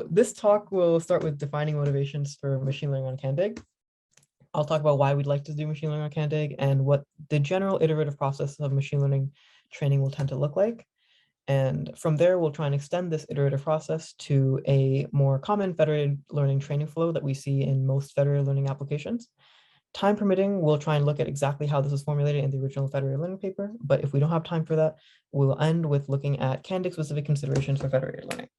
So this talk will start with defining motivations for machine learning on CanDIG. I'll talk about why we'd like to do machine learning on CanDIG and what the general iterative process of machine learning training will tend to look like. And from there, we'll try and extend this iterative process to a more common federated learning training flow that we see in most federated learning applications. Time permitting, we'll try and look at exactly how this was formulated in the original federated learning paper, but if we don't have time for that, we'll end with looking at CanDIG specific considerations for federated learning.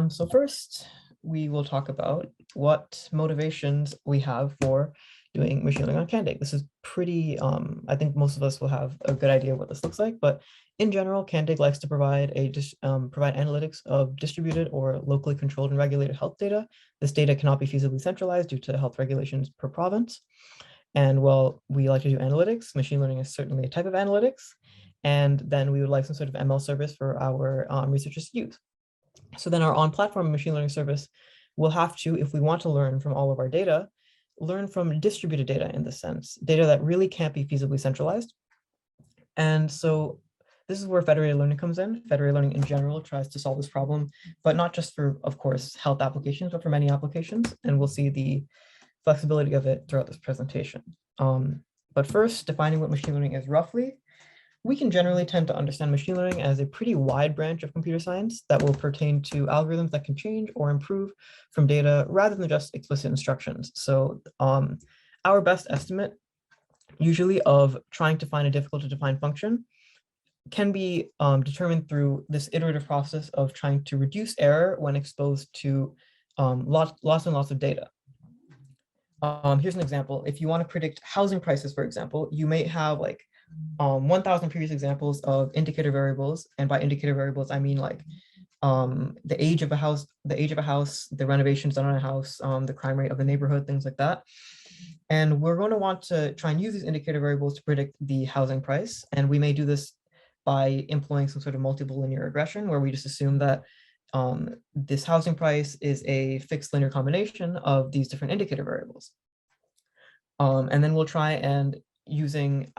So first, we will talk about what motivations we have for doing machine learning on CanDIG. This is pretty, I think most of us will have a good idea of what this looks like, but in general, CanDIG likes to provide analytics of distributed or locally controlled and regulated health data. This data cannot be feasibly centralized due to health regulations per province. And while we like to do analytics, machine learning is certainly a type of analytics. And then we would like some sort of ML service for our researchers to use. So then our on-platform machine learning service will have to, if we want to learn from all of our data, learn from distributed data in this sense, data that really can't be feasibly centralized. And so this is where federated learning comes in. Federated learning in general tries to solve this problem, but not just for, of course, health applications, but for many applications. And we'll see the flexibility of it throughout this presentation. But first, defining what machine learning is roughly. We can generally tend to understand machine learning as a pretty wide branch of computer science that will pertain to algorithms that can change or improve from data rather than just explicit instructions. So our best estimate usually of trying to find a difficult to define function can be determined through this iterative process of trying to reduce error when exposed to lots and lots of data. Here's an example. If you want to predict housing prices, for example, you may have like 1,000 previous examples of indicator variables, and by indicator variables I mean like the age of a house, the renovations done on a house, the crime rate of the neighborhood, things like that. And we're going to want to try and use these indicator variables to predict the housing price, and we may do this by employing some sort of multiple linear regression where we just assume that this housing price is a fixed linear combination of these different indicator variables. And then we'll try and using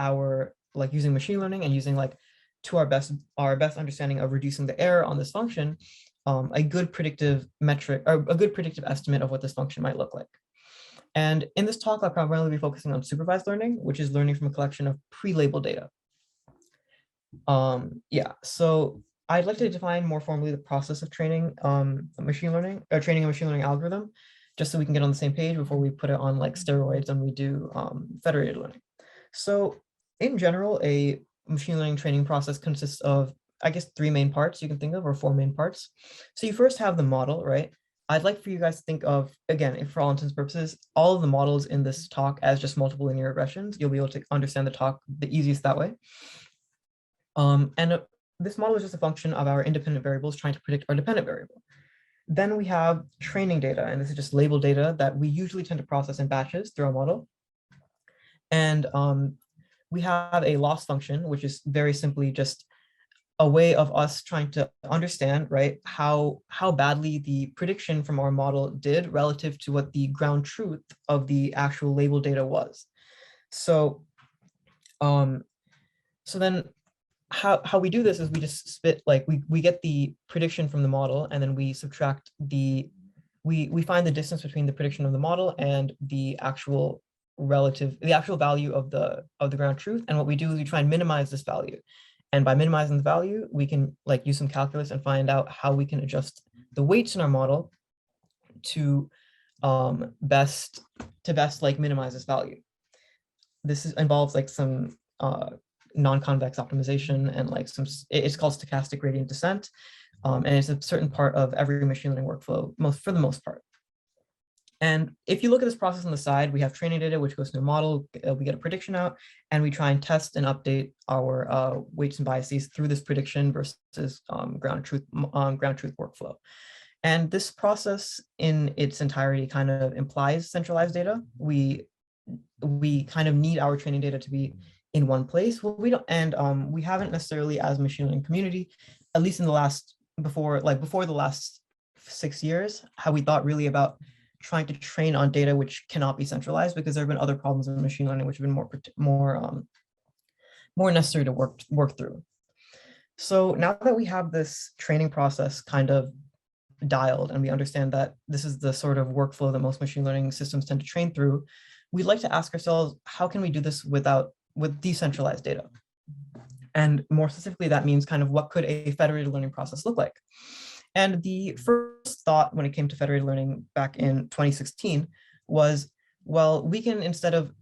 machine learning and using like to our best understanding of reducing the error on this function, a good predictive metric or a good predictive estimate of what this function might look like. And in this talk, I'll primarily be focusing on supervised learning, which is learning from a collection of pre-labeled data. So I'd like to define more formally the process of training machine learning or training a machine learning algorithm, just so we can get on the same page before we put it on like steroids and we do federated learning. So in general, a machine learning training process consists of, I guess, 3 main parts you can think of, or 4 main parts. So you first have the model, right? I'd like for you guys to think of, again, for all intents and purposes, all of the models in this talk as just multiple linear regressions. You'll be able to understand the talk the easiest that way. This model is just a function of our independent variables trying to predict our dependent variable. Then we have training data, and this is just labeled data that we usually tend to process in batches through our model. And we have a loss function, which is very simply just a way of us trying to understand, right, how badly the prediction from our model did relative to what the ground truth of the actual label data was. So, so then how we do this is we just spit, like we get the prediction from the model, and then we subtract we find the distance between the prediction of the model and the actual value of the ground truth. And what we do is we try and minimize this value. And by minimizing the value, we can like use some calculus and find out how we can adjust the weights in our model to best like minimize this value. This involves like some non-convex optimization and like it's called stochastic gradient descent. And it's a certain part of every machine learning workflow, for the most part. And if you look at this process on the side, we have training data, which goes to the model, we get a prediction out, and we try and test and update our weights and biases through this prediction versus ground truth workflow. And this process in its entirety kind of implies centralized data. We kind of need our training data to be in one place. Well, we don't, and we haven't necessarily, as a machine learning community, at least in the last, before the last 6 years, how we thought really about trying to train on data which cannot be centralized, because there have been other problems in machine learning which have been more necessary to work through. So now that we have this training process kind of dialed and we understand that this is the sort of workflow that most machine learning systems tend to train through, we'd like to ask ourselves, how can we do this with decentralized data? And more specifically, that means kind of what could a federated learning process look like? And the first thought when it came to federated learning back in 2016 was, well, we can, instead of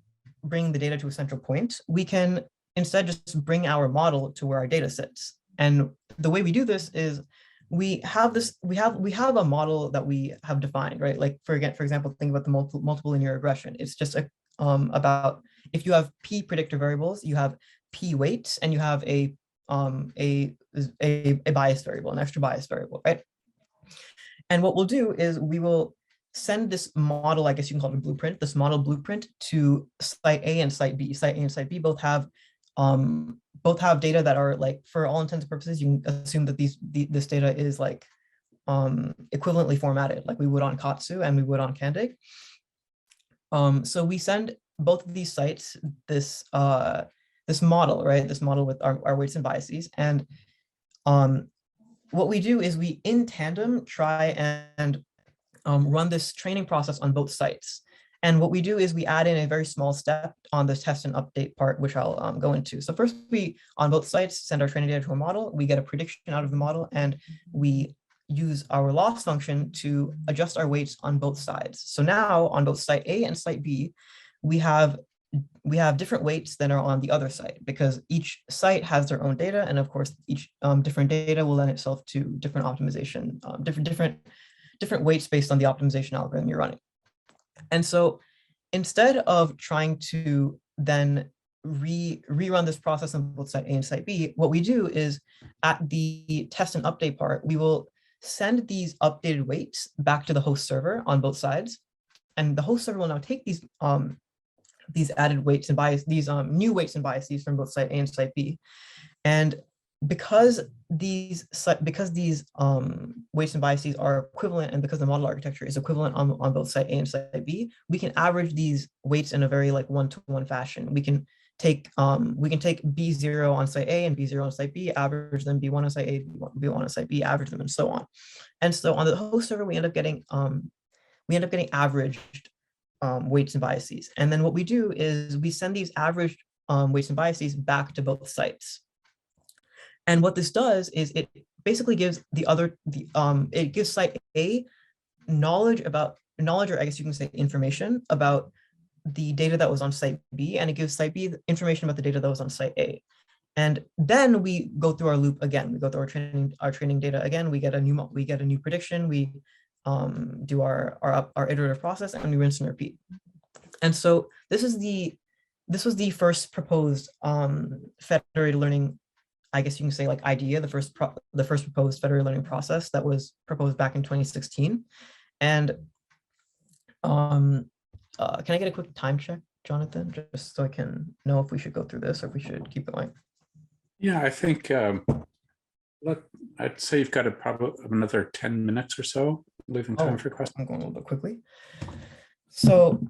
bringing the data to a central point, we can instead just bring our model to where our data sits. And the way we do this is we have a model that we have defined, right? Like for example, think about the multiple linear regression. It's just about, if you have p predictor variables, you have p weights, and you have a bias variable, an extra bias variable, right? And what we'll do is we will send this model, I guess you can call it a blueprint, this model blueprint to site A and site B. Site A and site B both have data that are, like, for all intents and purposes, you can assume that this data is like equivalently formatted, like we would on Katsu and we would on CanDIG. So we send both of these sites this model, right? This model with our weights and biases. And what we do is we, in tandem, try and run this training process on both sites. And what we do is we add in a very small step on the test and update part, which I'll go into. So first, we, on both sites, send our training data to a model. We get a prediction out of the model, and we use our loss function to adjust our weights on both sides. So now on both site A and site B, we have different weights than are on the other site, because each site has their own data. And of course, each different data will lend itself to different optimization, different weights based on the optimization algorithm you're running. And so instead of trying to then rerun this process on both site A and site B, what we do is at the test and update part, we will send these updated weights back to the host server on both sides. And the host server will now take these added weights and bias, these new weights and biases from both site A and site B. And because these weights and biases are equivalent, and because the model architecture is equivalent on both site A and site B, we can average these weights in a very like one-to-one fashion. We can take B0 on site A and B0 on site B, average them, B1 on site A, B1 on site B, average them, and so on. And so on the host server, we end up getting averaged weights and biases. And then what we do is we send these averaged weights and biases back to both sites. And what this does is it basically gives it gives site A knowledge, or I guess you can say information about the data that was on site B, and it gives site B information about the data that was on site A. And then we go through our loop again. We go through our training data again. We get a new prediction. We do our iterative process, and we rinse and repeat. And so this was the first proposed federated learning, I guess you can say, like, idea, the first proposed federated learning process that was proposed back in 2016. And can I get a quick time check, Jonathan, just so I can know if we should go through this or if we should keep going? Yeah, I think I'd say you've got probably another 10 minutes or so, leaving time for questions. I'm going a little bit quickly. So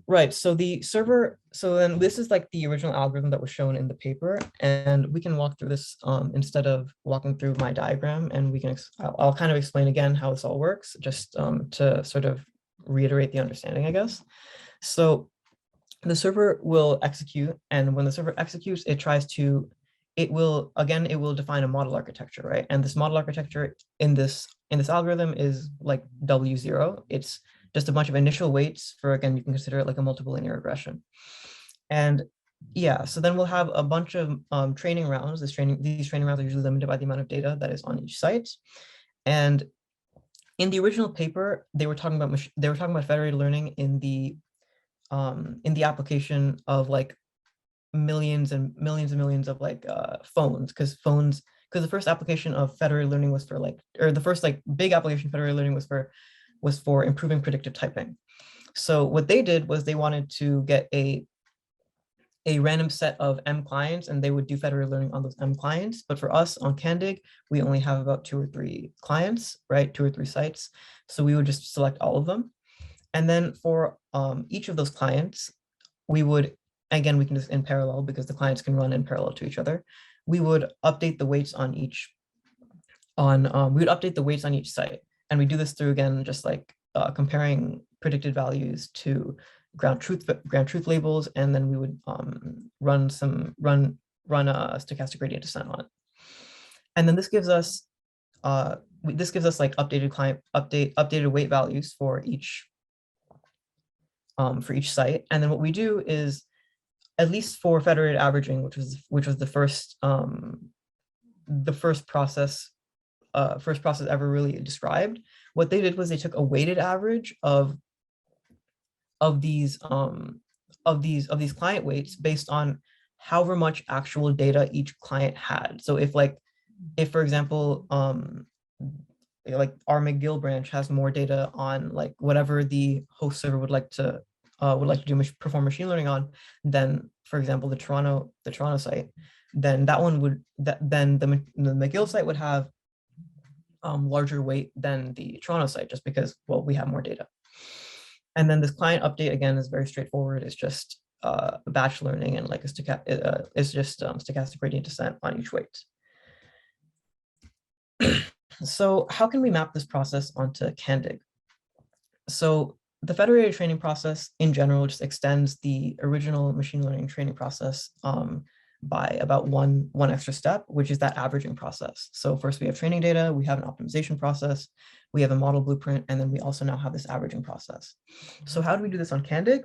right, so the server, so then this is like the original algorithm that was shown in the paper, and we can walk through this instead of walking through my diagram, and I'll kind of explain again how this all works, just to sort of reiterate the understanding, I guess. So the server will execute, and when the server executes, it will define a model architecture, right? And this model architecture in this algorithm is like W0. It's just a bunch of initial weights for, again, you can consider it like a multiple linear regression. And yeah, so then we'll have a bunch of training rounds. These training rounds are usually limited by the amount of data that is on each site. And in the original paper, they were talking about federated learning in the application of like millions and millions of like phones, because the first application of federated learning was for the first like big application of federated learning was for improving predictive typing. So what they did was they wanted to get a random set of M clients, and they would do federated learning on those M clients. But for us on CanDIG, we only have about 2 or 3 clients, right? 2 or 3 sites. So we would just select all of them. And then for each of those clients, we would, again, we can just in parallel, because the clients can run in parallel to each other. We would update the weights on each we would update the weights on each site. And we do this through, again, just like comparing predicted values to ground truth labels, and then we would run a stochastic gradient descent on it. And then this gives us like updated weight values for each site. And then what we do is, at least for federated averaging, which was the first process ever really described, what they did was they took a weighted average of these client weights based on however much actual data each client had. So if for example, like our McGill branch has more data on like whatever the host server would like to perform machine learning on, then for example the Toronto site, then then the McGill site would have larger weight than the Toronto site, just because, well, we have more data. And then this client update, again, is very straightforward. It's just batch learning, and like it's just stochastic gradient descent on each weight. So how can we map this process onto CanDIG? So the federated training process in general just extends the original machine learning training process by about one extra step, which is that averaging process. So first we have training data, we have an optimization process, we have a model blueprint, and then we also now have this averaging process. So how do we do this on CanDIG?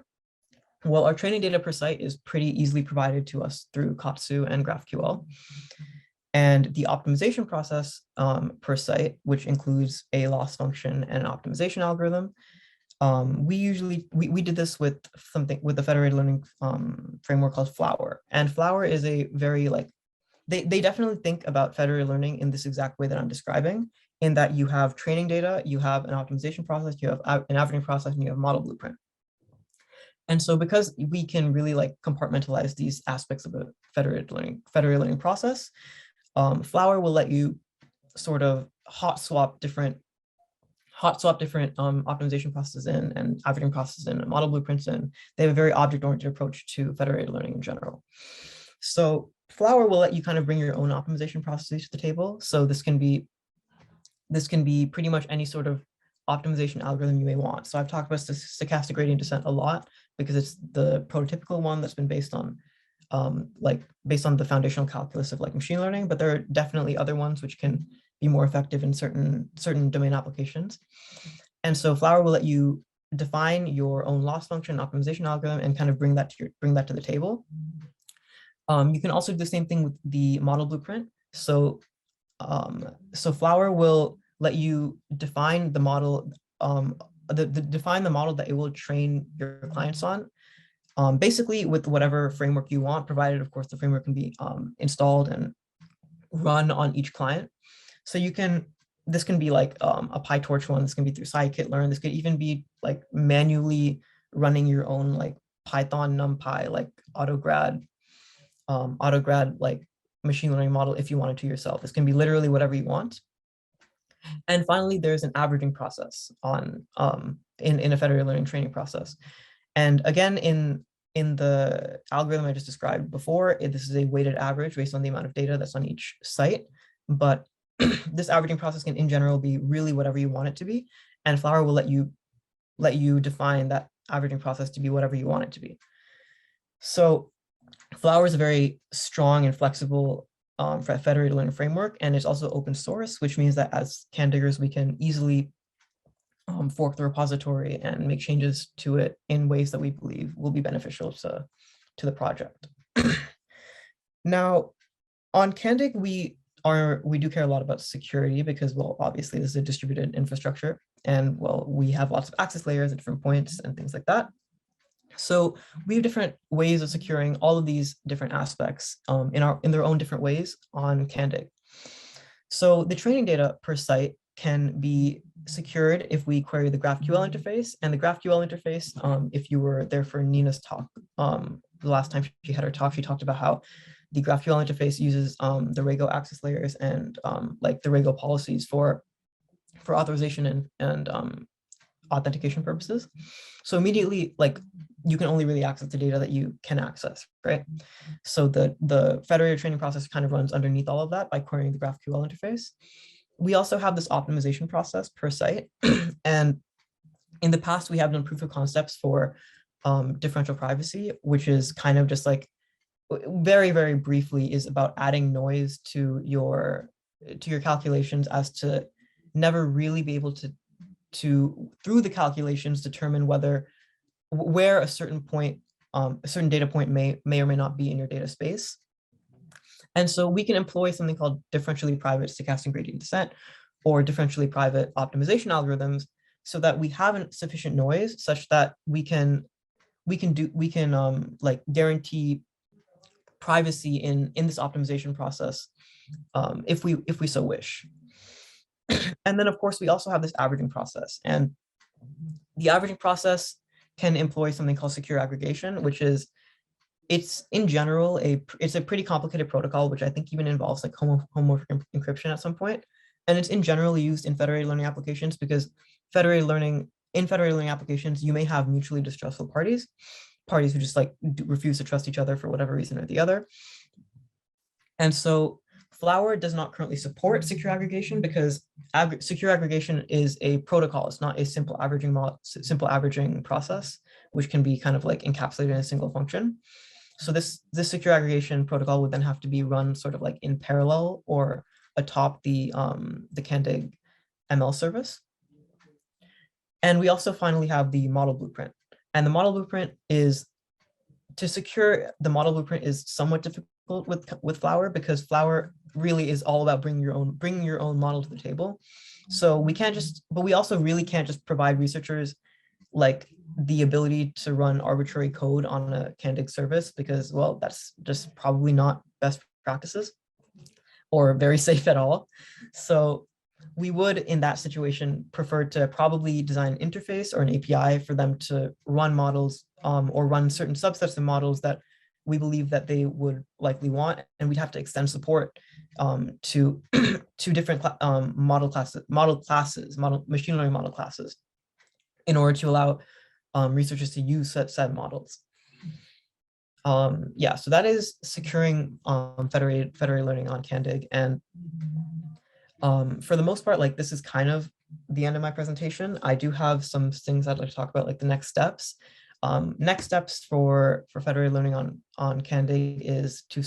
Well, our training data per site is pretty easily provided to us through Katsu and GraphQL. And the optimization process per site, which includes a loss function and an optimization algorithm, we did this with the federated learning framework called Flower. And Flower is a very they definitely think about federated learning in this exact way that I'm describing, in that you have training data, you have an optimization process, you have an averaging process, and you have a model blueprint. And so because we can really compartmentalize these aspects of a federated learning process, Flower will let you sort of hot swap different optimization processes in and averaging processes in and model blueprints in. They have a very object-oriented approach to federated learning in general. So Flower will let you kind of bring your own optimization processes to the table. So this can be pretty much any sort of optimization algorithm you may want. So I've talked about stochastic gradient descent a lot because it's the prototypical one that's been based on the foundational calculus of machine learning, but there are definitely other ones which can be more effective in certain domain applications. And so Flower will let you define your own loss function optimization algorithm and kind of bring that to the table. You can also do the same thing with the model blueprint. So Flower will let you define the model, define the model that it will train your clients on, basically with whatever framework you want, provided of course the framework can be installed and run on each client. So this can be like a PyTorch one, this can be through scikit-learn, this could even be manually running your own Python NumPy autograd machine learning model if you wanted to yourself. This can be literally whatever you want. And finally, there's an averaging process in a federated learning training process. And again, in the algorithm I just described before, this is a weighted average based on the amount of data that's on each site. But this averaging process can, in general, be really whatever you want it to be. And Flower will let you define that averaging process to be whatever you want it to be. So Flower is a very strong and flexible federated learning framework, and it's also open source, which means that as CanDIGers, we can easily fork the repository and make changes to it in ways that we believe will be beneficial to the project. Now, on CanDIG, we do care a lot about security because, well, obviously this is a distributed infrastructure, and well, we have lots of access layers at different points and things like that. So we have different ways of securing all of these different aspects in their own different ways on CanDIG. So the training data per site can be secured if we query the GraphQL interface. And the GraphQL interface, if you were there for Nina's talk, the last time she had her talk, she talked about how the GraphQL interface uses the Rego access layers and the Rego policies for authorization and authentication purposes. So immediately, you can only really access the data that you can access, right? So the federated training process kind of runs underneath all of that by querying the GraphQL interface. we also have this optimization process per site. And in the past, we have done proof of concepts for differential privacy, which is kind of just like, very, very briefly, is about adding noise to your calculations as to never really be able to through the calculations determine where a certain point, a certain data point may or may not be in your data space. And so we can employ something called differentially private stochastic gradient descent or differentially private optimization algorithms so that we have sufficient noise such that we can like guarantee privacy in this optimization process if we so wish. And then of course we also have this averaging process, and the averaging process can employ something called secure aggregation, which is, it's in general it's a pretty complicated protocol, which I think even involves like homomorphic encryption at some point. And it's in general used in federated learning applications because in federated learning applications, you may have mutually distrustful parties who just like refuse to trust each other for whatever reason or the other. And so Flower does not currently support secure aggregation because secure aggregation is a protocol. It's not a simple averaging process, which can be kind of like encapsulated in a single function. So this secure aggregation protocol would then have to be run sort of like in parallel or atop the CanDIG ML service. And we also finally have the model blueprint. And the model blueprint is, to secure the model blueprint is somewhat difficult with Flower because Flower really is all about bringing your own model to the table. So we can't just, but we also really can't just provide researchers like the ability to run arbitrary code on a CanDIG service because, well, that's just probably not best practices or very safe at all. So we would, in that situation, prefer to probably design an interface or an API for them to run models or run certain subsets of models that we believe that they would likely want, and we'd have to extend support to different machine learning model classes in order to allow researchers to use said models. Yeah, so that is securing federated learning on CanDIG. And for the most part, like this is kind of the end of my presentation. I do have some things I'd like to talk about, like the next steps. Next steps for federated learning on CanDIG is to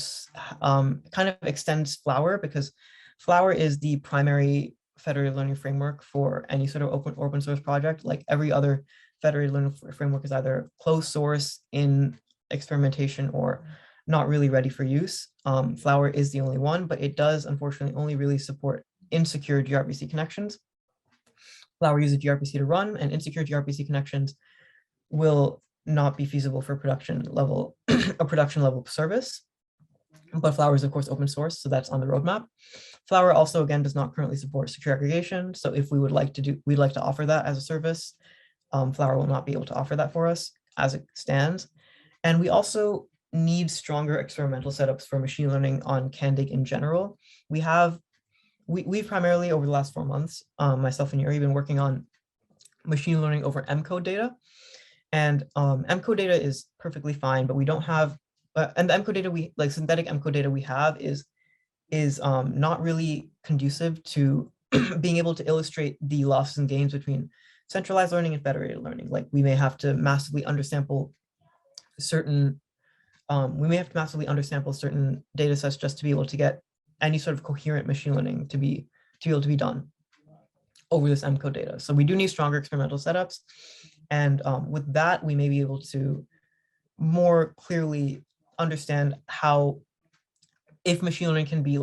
kind of extend Flower, because Flower is the primary federated learning framework for any sort of open source project. Like every other federated learning framework is either closed source in experimentation or not really ready for use. Flower is the only one, but it does unfortunately only really support insecure gRPC connections. Flower uses gRPC to run, and insecure gRPC connections will not be feasible for production level service. But Flower is of course open source, so that's on the roadmap. Flower also again does not currently support secure aggregation. So if we'd like to offer that as a service, Flower will not be able to offer that for us as it stands. And we also need stronger experimental setups for machine learning on CanDIG in general. We've primarily over the last 4 months, myself and Yuri, been working on machine learning over M-code data. And M-code data is perfectly fine, but we don't have, and the M-code data synthetic M-code data we have is not really conducive to being able to illustrate the losses and gains between centralized learning and federated learning. Like we may have to massively undersample certain data sets just to be able to get any sort of coherent machine learning to be able to be done over this M-code data. So we do need stronger experimental setups. And with that, we may be able to more clearly understand how, if machine learning can be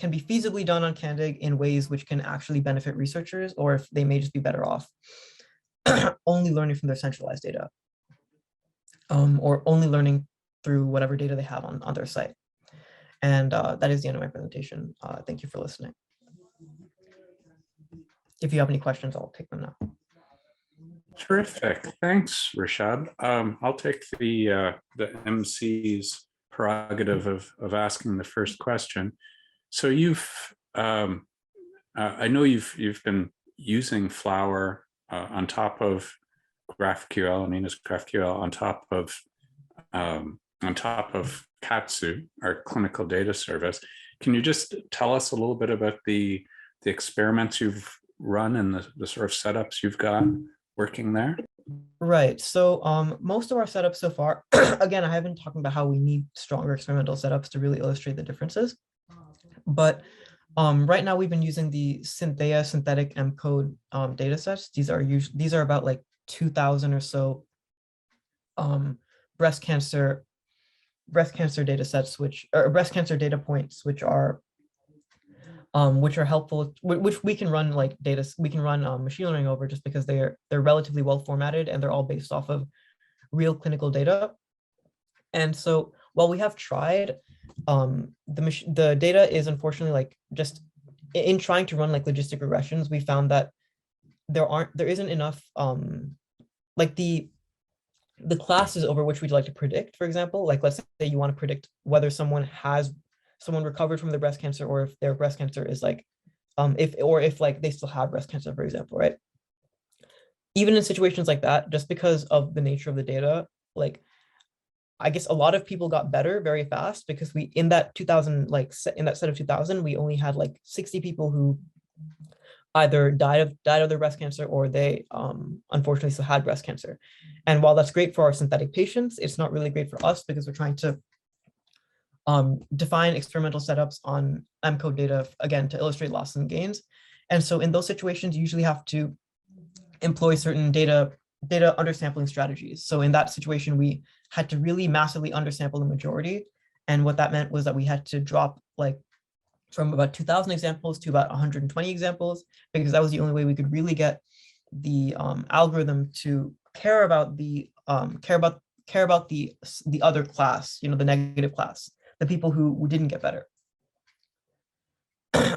feasibly done on CanDIG in ways which can actually benefit researchers, or if they may just be better off only learning from their centralized data, or only learning through whatever data they have on their site. And that is the end of my presentation. Thank you for listening. If you have any questions, I'll take them now. Terrific. Thanks, Rishabh. I'll take the MC's prerogative of asking the first question. So I know you've been using Flower on top of GraphQL, Anina's GraphQL, on top of Katsu, our clinical data service. Can you just tell us a little bit about the experiments you've run and the sort of setups you've got working there? Right. So most of our setups so far, again, I have been talking about how we need stronger experimental setups to really illustrate the differences. But right now we've been using the Synthea synthetic M-code data sets. These are about like 2,000 or so breast cancer data sets, or breast cancer data points, which are helpful, which we can run like we can run machine learning over, just because they're relatively well formatted and they're all based off of real clinical data. And so while we have tried, the data is unfortunately like, just in trying to run like logistic regressions, we found that there isn't enough like the classes over which we'd like to predict. For example, like let's say you want to predict whether someone recovered from their breast cancer, or if their breast cancer is like if like they still have breast cancer, for example, right? Even in situations like that, just because of the nature of the data, like I guess a lot of people got better very fast, because we in that 2000, like in that set of 2000, we only had like 60 people who either died of their breast cancer, or they unfortunately still had breast cancer. And while that's great for our synthetic patients, it's not really great for us, because we're trying to define experimental setups on M-code data, again, to illustrate losses and gains. And so in those situations, you usually have to employ certain data undersampling strategies. So in that situation, we had to really massively undersample the majority. And what that meant was that we had to drop like from about 2,000 examples to about 120 examples, because that was the only way we could really get the algorithm to care about the other class, the negative class, the people who didn't get better.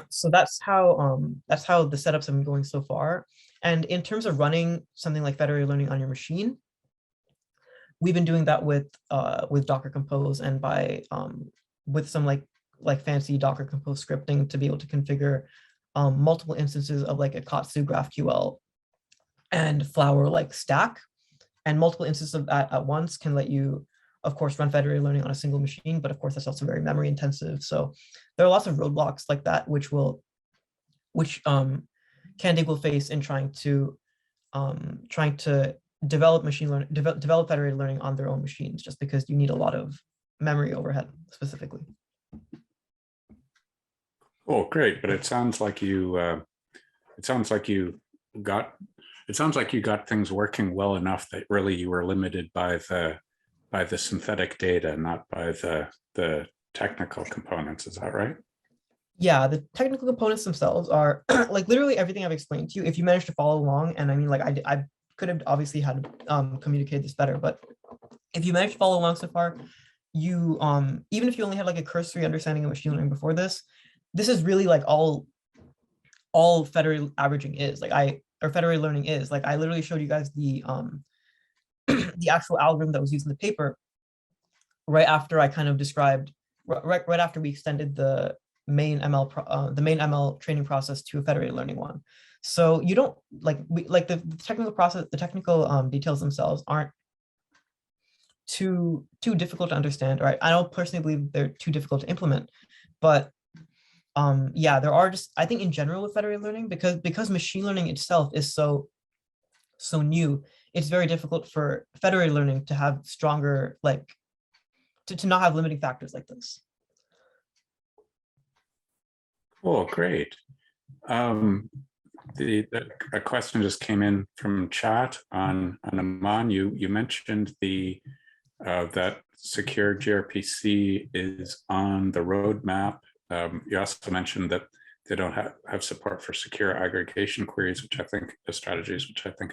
So that's how the setups have been going so far. And in terms of running something like federated learning on your machine, we've been doing that with Docker Compose, and by with some like fancy Docker Compose scripting to be able to configure multiple instances of like a Katsu GraphQL and Flower like stack, and multiple instances of that at once can let you, of course, run federated learning on a single machine. But of course, that's also very memory intensive. So there are lots of roadblocks like that, which CanDIG will face in trying to develop develop federated learning on their own machines, just because you need a lot of memory overhead specifically. Oh, great! But it sounds like you got things working well enough that really you were limited by the synthetic data, not by the technical components. Is that right? Yeah, the technical components themselves are like literally everything I've explained to you. If you manage to follow along, and I mean, like I could have obviously had communicated this better, but if you manage to follow along so far, you even if you only had like a cursory understanding of machine learning before this is really like all federated averaging is, or federated learning is. Like I literally showed you guys the the actual algorithm that was used in the paper right after I kind of described right after we extended the main ML training process to a federated learning one. So you don't the technical process, the technical details themselves aren't too difficult to understand, right? I don't personally believe they're too difficult to implement, but yeah, there are just, I think in general with federated learning, because machine learning itself is so new, it's very difficult for federated learning to have stronger, like to not have limiting factors like this. Oh, great. A question just came in from chat on Aman. You mentioned that secure gRPC is on the roadmap. You also mentioned that they don't have support for secure aggregation queries, which I think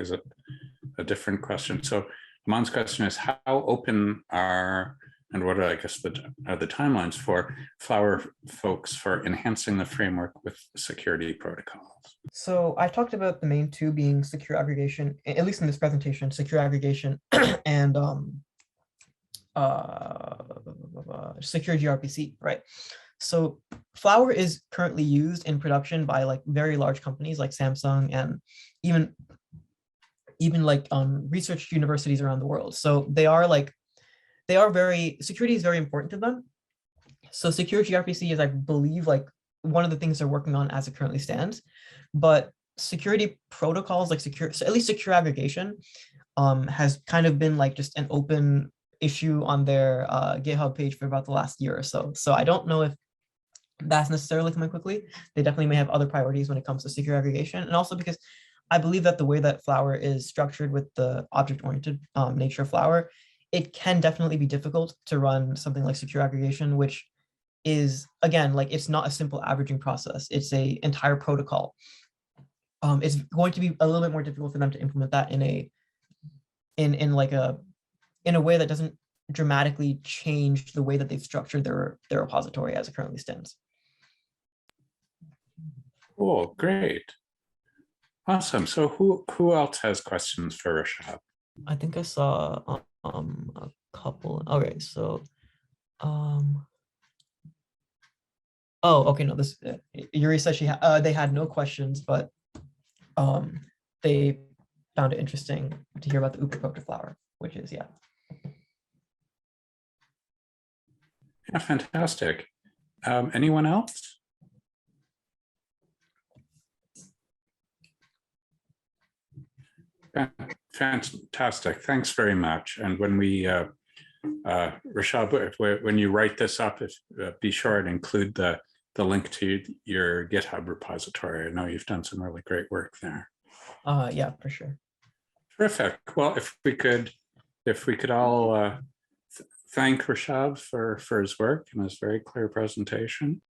is a different question. So Aman's question is, how open are, and what are, I guess, the timelines for Flower folks for enhancing the framework with security protocols? So I talked about the main two being secure aggregation, at least in this presentation, secure aggregation and secure gRPC, right? So Flower is currently used in production by like very large companies like Samsung, and even like research universities around the world. So security is very important to them. So secure gRPC is, I believe, like one of the things they're working on as it currently stands. But security protocols like so at least secure aggregation has kind of been like just an open issue on their GitHub page for about the last year or so. So I don't know if that's necessarily coming quickly. They definitely may have other priorities when it comes to secure aggregation. And also because I believe that the way that Flower is structured with the object-oriented nature of Flower, it can definitely be difficult to run something like secure aggregation, which is, again, like it's not a simple averaging process. It's a entire protocol. It's going to be a little bit more difficult for them to implement that in a way that doesn't dramatically change the way that they've structured their repository as it currently stands. Cool, great. Awesome. So who else has questions for Rishabh? I think I saw a couple. Okay, so oh, okay, no, this Yuri said they had no questions, but they found it interesting to hear about the OOP approach to Flower, which is Yeah, fantastic. Anyone else? Fantastic. Thanks very much. And when we, Rishabh, when you write this up, be sure and include the link to your GitHub repository. I know you've done some really great work there. Yeah, for sure. Terrific. Well, if we could all thank Rishabh for his work and his very clear presentation.